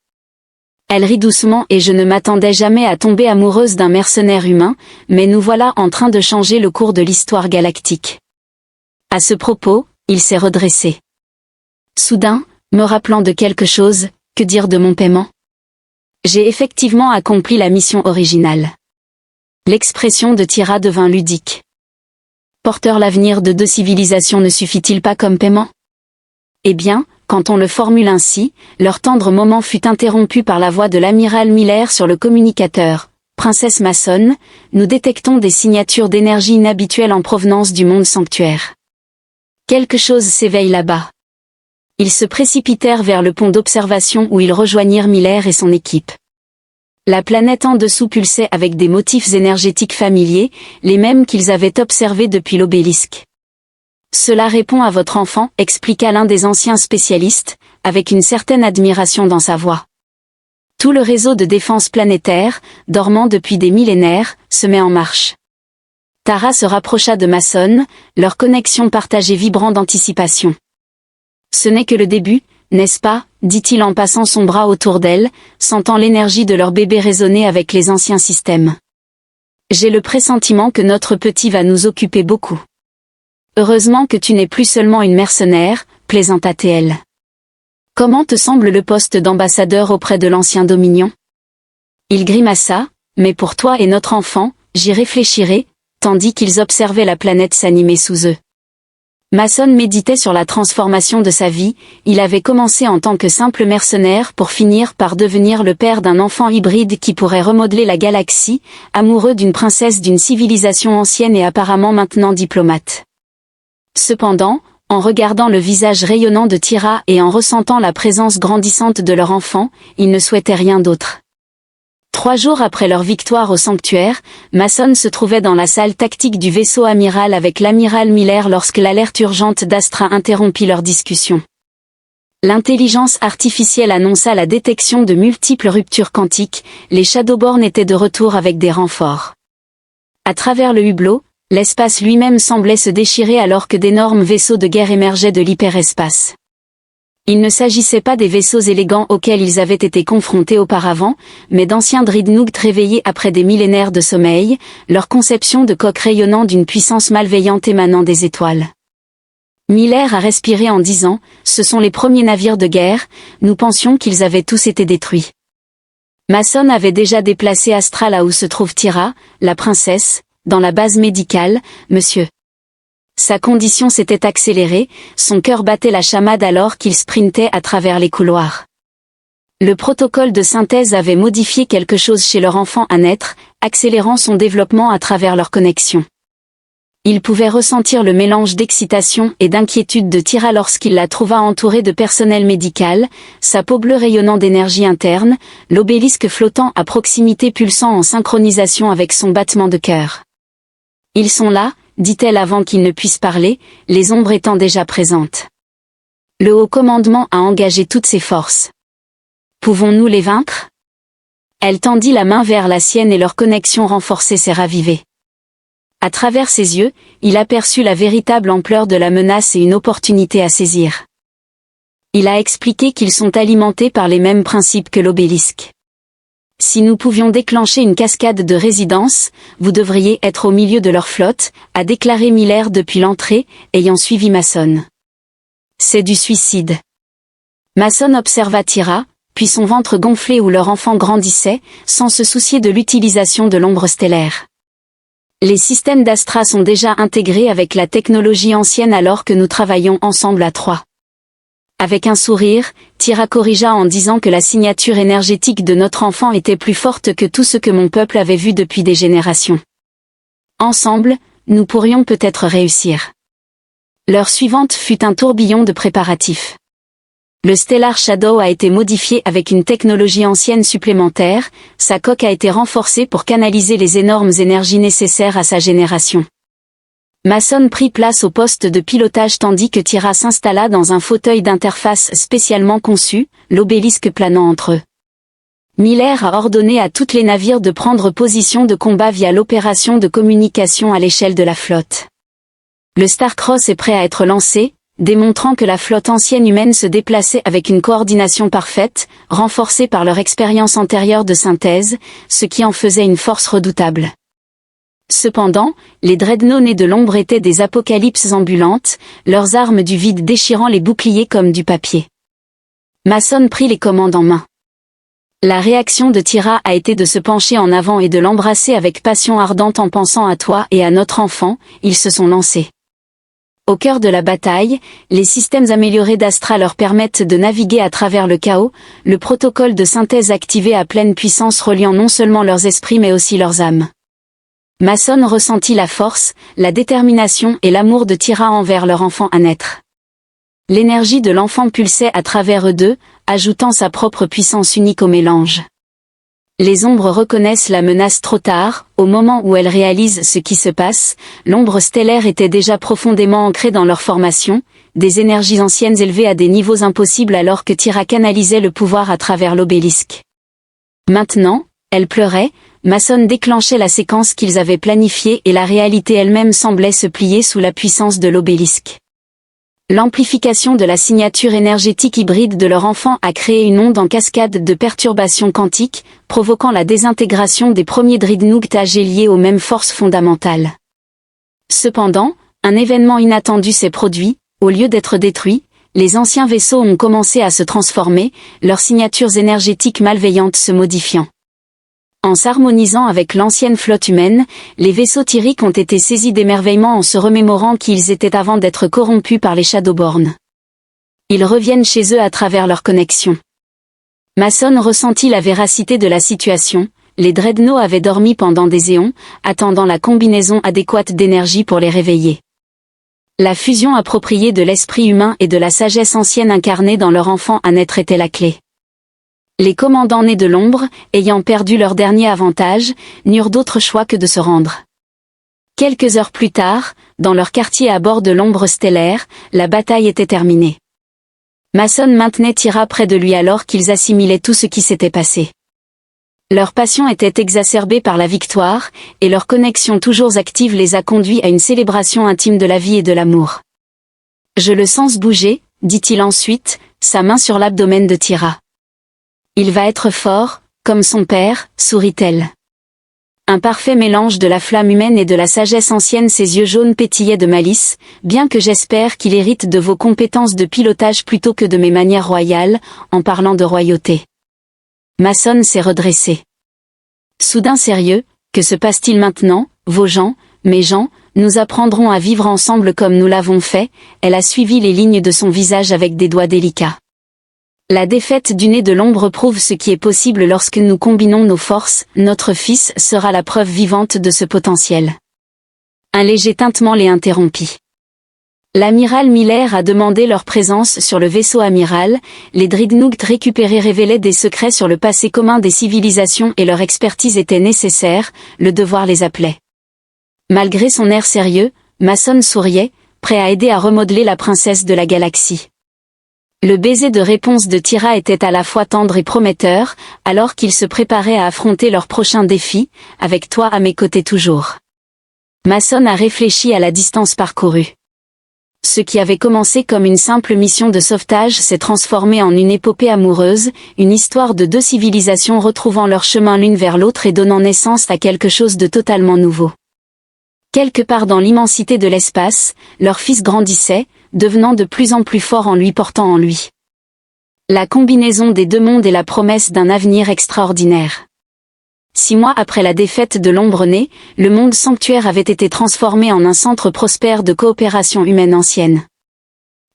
Elle rit doucement et je ne m'attendais jamais à tomber amoureuse d'un mercenaire humain, mais nous voilà en train de changer le cours de l'histoire galactique. À ce propos, il s'est redressé. Soudain, me rappelant de quelque chose, que dire de mon paiement? J'ai effectivement accompli la mission originale. L'expression de Tira devint ludique. Porteur, l'avenir de deux civilisations ne suffit-il pas comme paiement? Eh bien, quand on le formule ainsi, leur tendre moment fut interrompu par la voix de l'amiral Miller sur le communicateur. Princesse Mason, nous détectons des signatures d'énergie inhabituelles en provenance du monde sanctuaire. Quelque chose s'éveille là-bas. Ils se précipitèrent vers le pont d'observation où ils rejoignirent Miller et son équipe. La planète en dessous pulsait avec des motifs énergétiques familiers, les mêmes qu'ils avaient observés depuis l'obélisque. Cela répond à votre enfant, expliqua l'un des anciens spécialistes, avec une certaine admiration dans sa voix. Tout le réseau de défense planétaire, dormant depuis des millénaires, se met en marche. Tara se rapprocha de Mason, leur connexion partagée vibrant d'anticipation. Ce n'est que le début, n'est-ce pas, dit-il en passant son bras autour d'elle, sentant l'énergie de leur bébé résonner avec les anciens systèmes. J'ai le pressentiment que notre petit va nous occuper beaucoup. Heureusement que tu n'es plus seulement une mercenaire, plaisanta-t-elle. Comment te semble le poste d'ambassadeur auprès de l'ancien Dominion? Il grimaça, mais pour toi et notre enfant, j'y réfléchirai, tandis qu'ils observaient la planète s'animer sous eux. Mason méditait sur la transformation de sa vie, il avait commencé en tant que simple mercenaire pour finir par devenir le père d'un enfant hybride qui pourrait remodeler la galaxie, amoureux d'une princesse d'une civilisation ancienne et apparemment maintenant diplomate. Cependant, en regardant le visage rayonnant de Tyra et en ressentant la présence grandissante de leur enfant, il ne souhaitait rien d'autre. 3 jours après leur victoire au sanctuaire, Mason se trouvait dans la salle tactique du vaisseau amiral avec l'amiral Miller lorsque l'alerte urgente d'Astra interrompit leur discussion. L'intelligence artificielle annonça la détection de multiples ruptures quantiques, les Shadowborn étaient de retour avec des renforts. À travers le hublot, l'espace lui-même semblait se déchirer alors que d'énormes vaisseaux de guerre émergeaient de l'hyperespace. Il ne s'agissait pas des vaisseaux élégants auxquels ils avaient été confrontés auparavant, mais d'anciens dreadnoughts réveillés après des millénaires de sommeil, leur conception de coque rayonnant d'une puissance malveillante émanant des étoiles. Miller a respiré en disant « Ce sont les premiers navires de guerre, nous pensions qu'ils avaient tous été détruits. » Mason avait déjà déplacé Astra là où se trouve Tyra, la princesse, dans la base médicale, monsieur. Sa condition s'était accélérée, son cœur battait la chamade alors qu'il sprintait à travers les couloirs. Le protocole de synthèse avait modifié quelque chose chez leur enfant à naître, accélérant son développement à travers leur connexion. Il pouvait ressentir le mélange d'excitation et d'inquiétude de Tyra lorsqu'il la trouva entourée de personnel médical, sa peau bleue rayonnant d'énergie interne, l'obélisque flottant à proximité pulsant en synchronisation avec son battement de cœur. « Ils sont là », dit-elle avant qu'ils ne puissent parler, les ombres étant déjà présentes. Le haut commandement a engagé toutes ses forces. Pouvons-nous les vaincre? Elle tendit la main vers la sienne et leur connexion renforcée s'est ravivée. À travers ses yeux, il aperçut la véritable ampleur de la menace et une opportunité à saisir. Il a expliqué qu'ils sont alimentés par les mêmes principes que l'obélisque. Si nous pouvions déclencher une cascade de résidence, vous devriez être au milieu de leur flotte, a déclaré Miller depuis l'entrée, ayant suivi Mason. C'est du suicide. Mason observa Tyra, puis son ventre gonflé où leur enfant grandissait, sans se soucier de l'utilisation de l'ombre stellaire. Les systèmes d'Astra sont déjà intégrés avec la technologie ancienne alors que nous travaillons ensemble à 3. Avec un sourire, Tyra corrigea en disant que la signature énergétique de notre enfant était plus forte que tout ce que mon peuple avait vu depuis des générations. Ensemble, nous pourrions peut-être réussir. L'heure suivante fut un tourbillon de préparatifs. Le Stellar Shadow a été modifié avec une technologie ancienne supplémentaire, sa coque a été renforcée pour canaliser les énormes énergies nécessaires à sa génération. Mason prit place au poste de pilotage tandis que Tyra s'installa dans un fauteuil d'interface spécialement conçu, l'obélisque planant entre eux. Miller a ordonné à tous les navires de prendre position de combat via l'opération de communication à l'échelle de la flotte. Le Starcross est prêt à être lancé, démontrant que la flotte ancienne humaine se déplaçait avec une coordination parfaite, renforcée par leur expérience antérieure de synthèse, ce qui en faisait une force redoutable. Cependant, les dreadnoughts nés de l'ombre étaient des apocalypses ambulantes, leurs armes du vide déchirant les boucliers comme du papier. Mason prit les commandes en main. La réaction de Tyra a été de se pencher en avant et de l'embrasser avec passion ardente en pensant à toi et à notre enfant, ils se sont lancés. Au cœur de la bataille, les systèmes améliorés d'Astra leur permettent de naviguer à travers le chaos, le protocole de synthèse activé à pleine puissance reliant non seulement leurs esprits mais aussi leurs âmes. Mason ressentit la force, la détermination et l'amour de Tyra envers leur enfant à naître. L'énergie de l'enfant pulsait à travers eux deux, ajoutant sa propre puissance unique au mélange. Les ombres reconnaissent la menace trop tard, au moment où elles réalisent ce qui se passe, l'ombre stellaire était déjà profondément ancrée dans leur formation, des énergies anciennes élevées à des niveaux impossibles alors que Tyra canalisait le pouvoir à travers l'obélisque. Maintenant, elle pleurait, Mason déclenchait la séquence qu'ils avaient planifiée et la réalité elle-même semblait se plier sous la puissance de l'obélisque. L'amplification de la signature énergétique hybride de leur enfant a créé une onde en cascade de perturbations quantiques, provoquant la désintégration des premiers dreadnoughts âgés liés aux mêmes forces fondamentales. Cependant, un événement inattendu s'est produit, au lieu d'être détruits, les anciens vaisseaux ont commencé à se transformer, leurs signatures énergétiques malveillantes se modifiant. En s'harmonisant avec l'ancienne flotte humaine, les vaisseaux tyriques ont été saisis d'émerveillement en se remémorant qui ils étaient avant d'être corrompus par les Shadowborn. Ils reviennent chez eux à travers leur connexion. Mason ressentit la véracité de la situation, les Dreadnoughts avaient dormi pendant des éons, attendant la combinaison adéquate d'énergie pour les réveiller. La fusion appropriée de l'esprit humain et de la sagesse ancienne incarnée dans leur enfant à naître était la clé. Les commandants nés de l'ombre, ayant perdu leur dernier avantage, n'eurent d'autre choix que de se rendre. Quelques heures plus tard, dans leur quartier à bord de l'ombre stellaire, la bataille était terminée. Mason maintenait Tira près de lui alors qu'ils assimilaient tout ce qui s'était passé. Leur passion était exacerbée par la victoire, et leur connexion toujours active les a conduits à une célébration intime de la vie et de l'amour. « Je le sens bouger », dit-il ensuite, sa main sur l'abdomen de Tira. Il va être fort, comme son père, sourit-elle. Un parfait mélange de la flamme humaine et de la sagesse ancienne, ses yeux jaunes pétillaient de malice, bien que j'espère qu'il hérite de vos compétences de pilotage plutôt que de mes manières royales, en parlant de royauté. Mason s'est redressé. Soudain sérieux, que se passe-t-il maintenant, vos gens, mes gens, nous apprendrons à vivre ensemble comme nous l'avons fait, elle a suivi les lignes de son visage avec des doigts délicats. La défaite du nez de l'ombre prouve ce qui est possible lorsque nous combinons nos forces, notre fils sera la preuve vivante de ce potentiel. Un léger tintement les interrompit. L'amiral Miller a demandé leur présence sur le vaisseau amiral, les Dreadnoughts récupérés révélaient des secrets sur le passé commun des civilisations et leur expertise était nécessaire, le devoir les appelait. Malgré son air sérieux, Mason souriait, prêt à aider à remodeler la princesse de la galaxie. Le baiser de réponse de Tira était à la fois tendre et prometteur, alors qu'ils se préparaient à affronter leur prochain défi, avec toi à mes côtés toujours. Mason a réfléchi à la distance parcourue. Ce qui avait commencé comme une simple mission de sauvetage s'est transformé en une épopée amoureuse, une histoire de deux civilisations retrouvant leur chemin l'une vers l'autre et donnant naissance à quelque chose de totalement nouveau. Quelque part dans l'immensité de l'espace, leur fils grandissait, devenant de plus en plus fort en lui portant en lui. La combinaison des deux mondes et la promesse d'un avenir extraordinaire. 6 mois après la défaite de l'ombre née, le monde sanctuaire avait été transformé en un centre prospère de coopération humaine ancienne.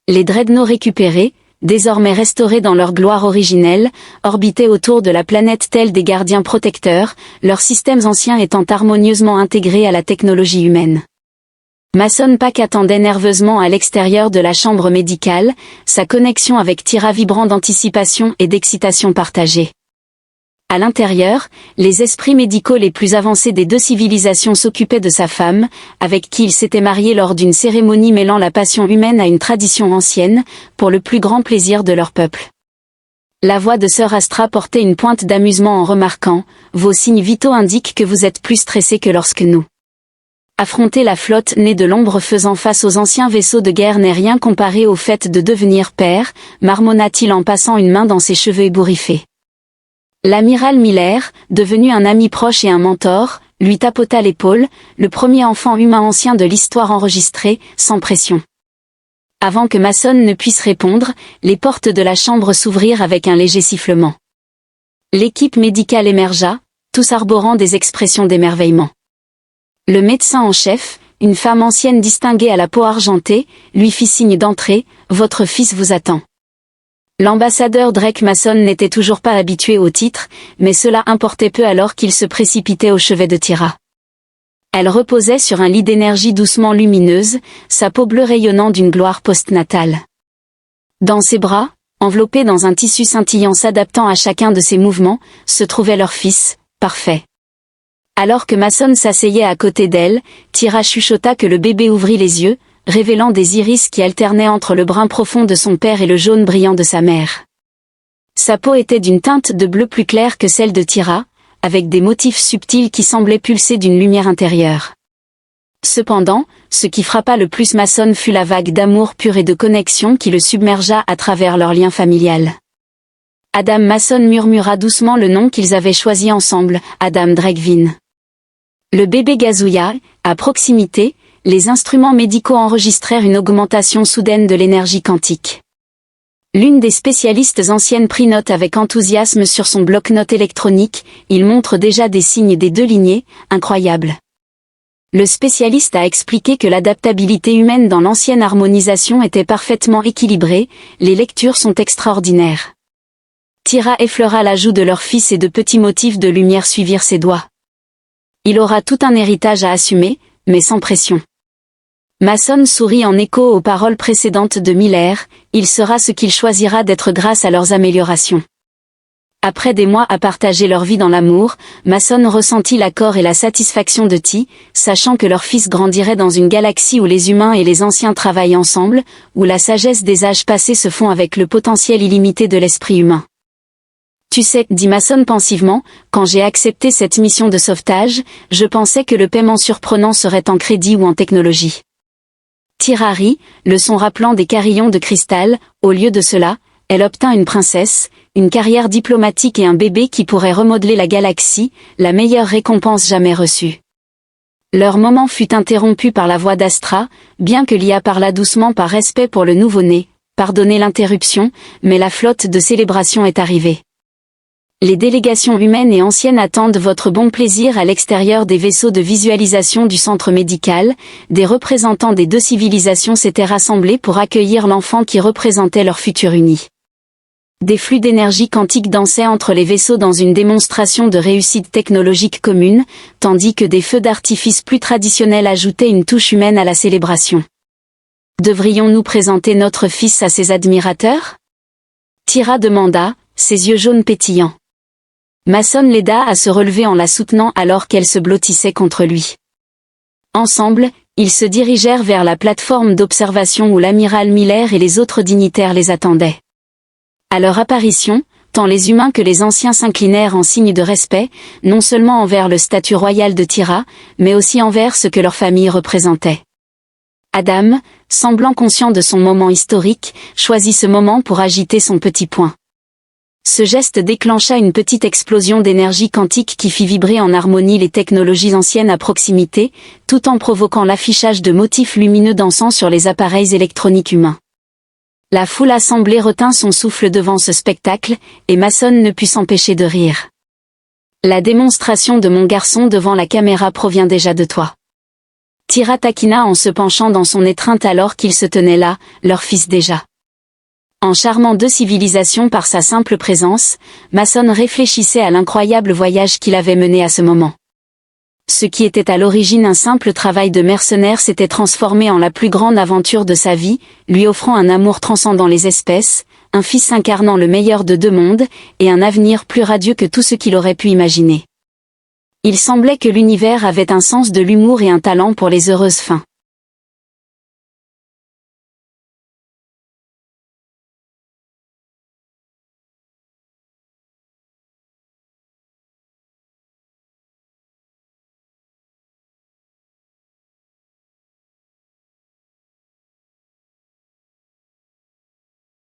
Les Dreadnoughts récupérés, désormais restaurés dans leur gloire originelle, orbitaient autour de la planète tels des gardiens protecteurs, leurs systèmes anciens étant harmonieusement intégrés à la technologie humaine. Mason Pack attendait nerveusement à l'extérieur de la chambre médicale, sa connexion avec Tira vibrant d'anticipation et d'excitation partagée. À l'intérieur, les esprits médicaux les plus avancés des deux civilisations s'occupaient de sa femme, avec qui il s'était marié lors d'une cérémonie mêlant la passion humaine à une tradition ancienne, pour le plus grand plaisir de leur peuple. La voix de Sœur Astra portait une pointe d'amusement en remarquant « Vos signes vitaux indiquent que vous êtes plus stressés que lorsque nous. » Affronter la flotte née de l'ombre faisant face aux anciens vaisseaux de guerre n'est rien comparé au fait de devenir père, marmonna-t-il en passant une main dans ses cheveux ébouriffés. L'amiral Miller, devenu un ami proche et un mentor, lui tapota l'épaule, le premier enfant humain ancien de l'histoire enregistrée, sans pression. Avant que Mason ne puisse répondre, les portes de la chambre s'ouvrirent avec un léger sifflement. L'équipe médicale émergea, tous arborant des expressions d'émerveillement. Le médecin en chef, une femme ancienne distinguée à la peau argentée, lui fit signe d'entrer, « Votre fils vous attend. » L'ambassadeur Drake Mason n'était toujours pas habitué au titre, mais cela importait peu alors qu'il se précipitait au chevet de Tira. Elle reposait sur un lit d'énergie doucement lumineuse, sa peau bleue rayonnant d'une gloire postnatale. Dans ses bras, enveloppés dans un tissu scintillant s'adaptant à chacun de ses mouvements, se trouvait leur fils, parfait. Alors que Mason s'asseyait à côté d'elle, Tira chuchota que le bébé ouvrit les yeux, révélant des iris qui alternaient entre le brun profond de son père et le jaune brillant de sa mère. Sa peau était d'une teinte de bleu plus claire que celle de Tira, avec des motifs subtils qui semblaient pulser d'une lumière intérieure. Cependant, ce qui frappa le plus Mason fut la vague d'amour pur et de connexion qui le submergea à travers leur lien familial. Adam Mason murmura doucement le nom qu'ils avaient choisi ensemble, Adam Drakevin. Le bébé gazouilla, à proximité, les instruments médicaux enregistrèrent une augmentation soudaine de l'énergie quantique. L'une des spécialistes anciennes prit note avec enthousiasme sur son bloc-notes électronique, il montre déjà des signes des deux lignées, incroyables. Le spécialiste a expliqué que l'adaptabilité humaine dans l'ancienne harmonisation était parfaitement équilibrée, les lectures sont extraordinaires. Tira effleura la joue de leur fils et de petits motifs de lumière suivirent ses doigts. Il aura tout un héritage à assumer, mais sans pression. Mason sourit en écho aux paroles précédentes de Miller, il sera ce qu'il choisira d'être grâce à leurs améliorations. Après des mois à partager leur vie dans l'amour, Mason ressentit l'accord et la satisfaction de Ti, sachant que leur fils grandirait dans une galaxie où les humains et les anciens travaillent ensemble, où la sagesse des âges passés se fond avec le potentiel illimité de l'esprit humain. Tu sais, dit Mason pensivement, quand j'ai accepté cette mission de sauvetage, je pensais que le paiement surprenant serait en crédit ou en technologie. Tira rit, le son rappelant des carillons de cristal, au lieu de cela, elle obtint une princesse, une carrière diplomatique et un bébé qui pourrait remodeler la galaxie, la meilleure récompense jamais reçue. Leur moment fut interrompu par la voix d'Astra, bien que l'IA parla doucement par respect pour le nouveau-né, pardonnez l'interruption, mais la flotte de célébration est arrivée. Les délégations humaines et anciennes attendent votre bon plaisir à l'extérieur des vaisseaux de visualisation du centre médical, des représentants des deux civilisations s'étaient rassemblés pour accueillir l'enfant qui représentait leur futur uni. Des flux d'énergie quantique dansaient entre les vaisseaux dans une démonstration de réussite technologique commune, tandis que des feux d'artifice plus traditionnels ajoutaient une touche humaine à la célébration. Devrions-nous présenter notre fils à ses admirateurs? Tira demanda, ses yeux jaunes pétillants. Mason l'aida à se relever en la soutenant alors qu'elle se blottissait contre lui. Ensemble, ils se dirigèrent vers la plateforme d'observation où l'amiral Miller et les autres dignitaires les attendaient. À leur apparition, tant les humains que les anciens s'inclinèrent en signe de respect, non seulement envers le statut royal de Tira, mais aussi envers ce que leur famille représentait. Adam, semblant conscient de son moment historique, choisit ce moment pour agiter son petit poing. Ce geste déclencha une petite explosion d'énergie quantique qui fit vibrer en harmonie les technologies anciennes à proximité, tout en provoquant l'affichage de motifs lumineux dansant sur les appareils électroniques humains. La foule assemblée retint son souffle devant ce spectacle, et Mason ne put s'empêcher de rire. La démonstration de mon garçon devant la caméra provient déjà de toi. Tira taquina en se penchant dans son étreinte alors qu'ils se tenaient là, leur fils déjà. En charmant deux civilisations par sa simple présence, Mason réfléchissait à l'incroyable voyage qu'il avait mené à ce moment. Ce qui était à l'origine un simple travail de mercenaire s'était transformé en la plus grande aventure de sa vie, lui offrant un amour transcendant les espèces, un fils incarnant le meilleur de deux mondes, et un avenir plus radieux que tout ce qu'il aurait pu imaginer. Il semblait que l'univers avait un sens de l'humour et un talent pour les heureuses fins.